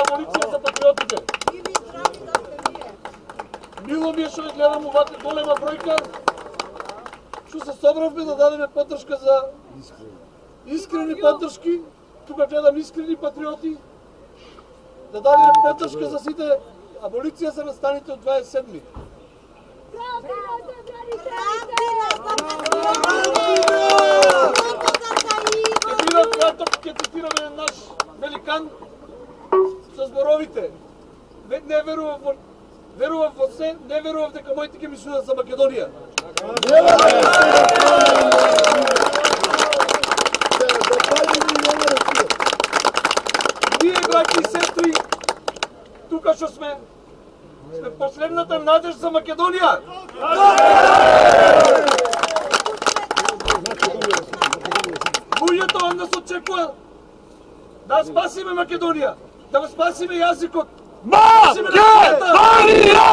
Коалиција за патриотите. Мило ми е што гледам оваква голема бројка, што се собравме да дадеме поддршка за искрени поддршки, тука гледам искрени патриоти, да дадеме поддршка за сите аболиција за настаните од 27-ми. Ќе цитираме наш великан со зборовите. Не верував во се, не верував дека моите ќе ми судат за Македонија. Ние, браќи и сестри, тука што сме последната надеж за Македонија. Луѓето од нас очекува да спасиме Македонија, да го спасиме јазикот. Македонија! Македонија!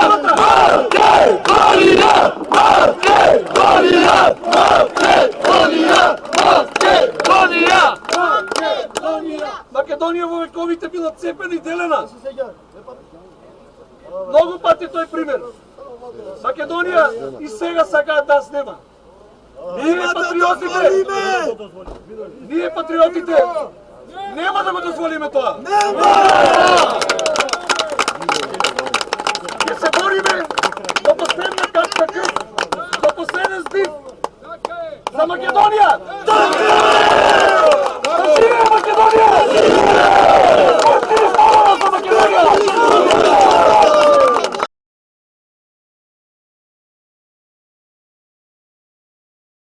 Македонија! Македонија! Македонија! Македонија! Македонија во вековите била цепена и делена. Многу пати тој пример. Македонија и сега сакаат да нас нема. Ние патриотите нема да го дозволиме тоа.